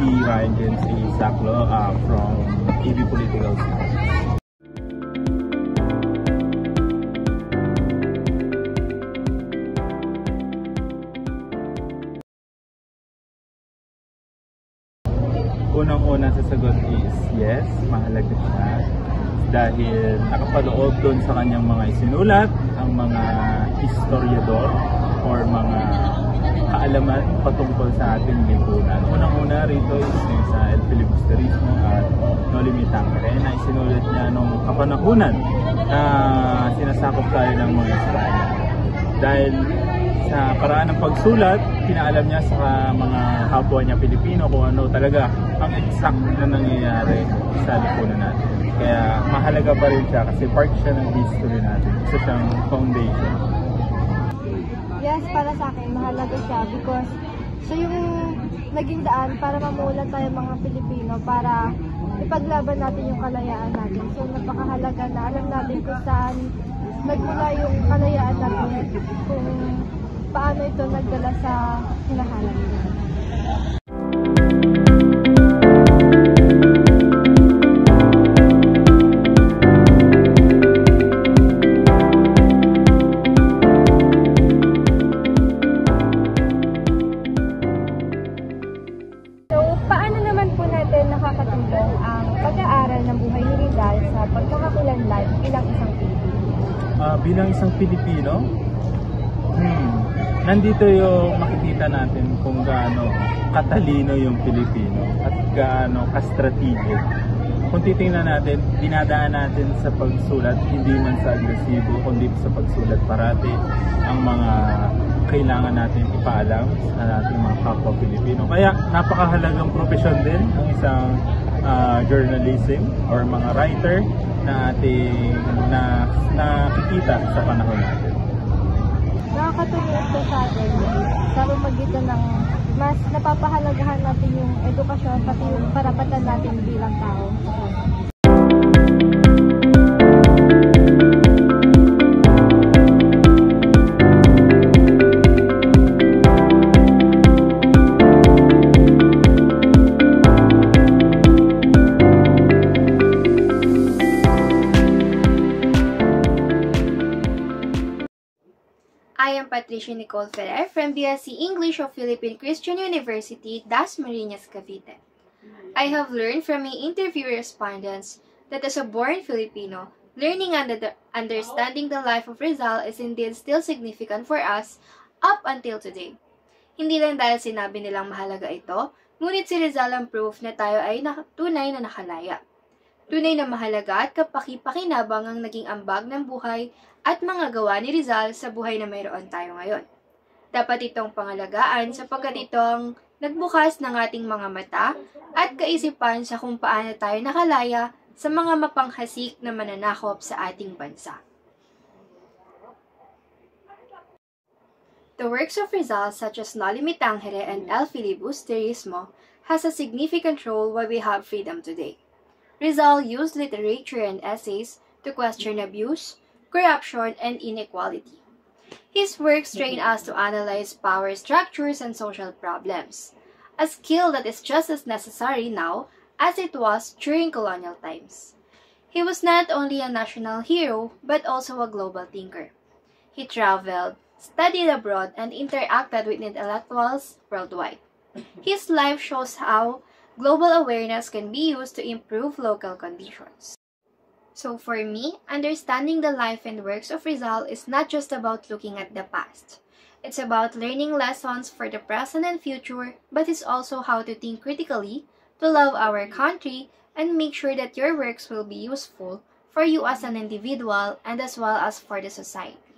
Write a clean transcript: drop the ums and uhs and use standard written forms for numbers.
si Ryan James A. Saclo from AB Political Science. Unang-una sa sagot is yes, mahalaga siya dahil nakapaloob doon sa kanyang mga isinulat ang mga historiador or mga kaalaman patungkol sa ating lipunan. Unang-una rito is yung sa El Filibusterismo at Noli Me Tangere na isinulat niya nung kapanahunan na sinasakop tayo ng mga Israel. Dahil sa paraan ng pagsulat, pinaalam niya sa mga kapwa niya Pilipino kung ano talaga ang exact na nangyayari sa lipunan natin. Kaya mahalaga pa rin siya kasi part siya ng history natin. Isa siyang foundation. Yes, para sa akin, mahalaga siya because siya yung naging daan para mamulat tayo mga Pilipino para ipaglaban natin yung kalayaan natin. So napakahalaga na alam natin kung saan nagmula yung kalayaan natin, kung paano ito nagdala sa hinahanap natin. Nakakatulong ang pag-aaral ng buhay ni Rizal sa pagkakakilanlan bilang isang Pilipino? Bilang isang Pilipino, nandito yung makikita natin kung gaano katalino yung Pilipino at gaano ka-strategic. Kung titingnan natin, dinadaan natin sa pagsulat, hindi man sa agresibo, kundi sa pagsulat parati ang mga kailangan natin ipaalam sa ating mga kapwa Pilipino. Kaya napakahalagang profesyon din ang isang journalism or mga writer na ating nakikita sa panahon natin. Nakakatulong ito sa atin sa pamagitan ng mas napapahalagahan natin yung edukasyon pati yung karapatan natin bilang tao. I am Patricia Nicole Ferrer from BSc English of Philippine Christian University, Dasmariñas, Cavite. I have learned from my interview respondents that as a born Filipino, learning and understanding the life of Rizal is indeed still significant for us up until today. Hindi lang dahil sinabi nilang mahalaga ito, ngunit si Rizal ang proof na tayo ay tunay na nakalaya. Tunay na mahalaga at kapaki-pakinabang ang naging ambag ng buhay at mga gawa ni Rizal sa buhay na mayroon tayo ngayon. Dapat itong pangalagaan sapagkat ito ang nagbukas ng ating mga mata at kaisipan sa kung paano tayo nakalaya sa mga mapanghasik na mananakop sa ating bansa. The works of Rizal such as Noli Me Tangere and El Filibusterismo has a significant role why we have freedom today. Rizal used literature and essays to question abuse, corruption, and inequality. His works train us to analyze power structures and social problems, a skill that is just as necessary now as it was during colonial times. He was not only a national hero, but also a global thinker. He traveled, studied abroad, and interacted with intellectuals worldwide. His life shows how global awareness can be used to improve local conditions. So for me, understanding the life and works of Rizal is not just about looking at the past. It's about learning lessons for the present and future, but it's also how to think critically, to love our country, and make sure that your works will be useful for you as an individual and as well as for the society.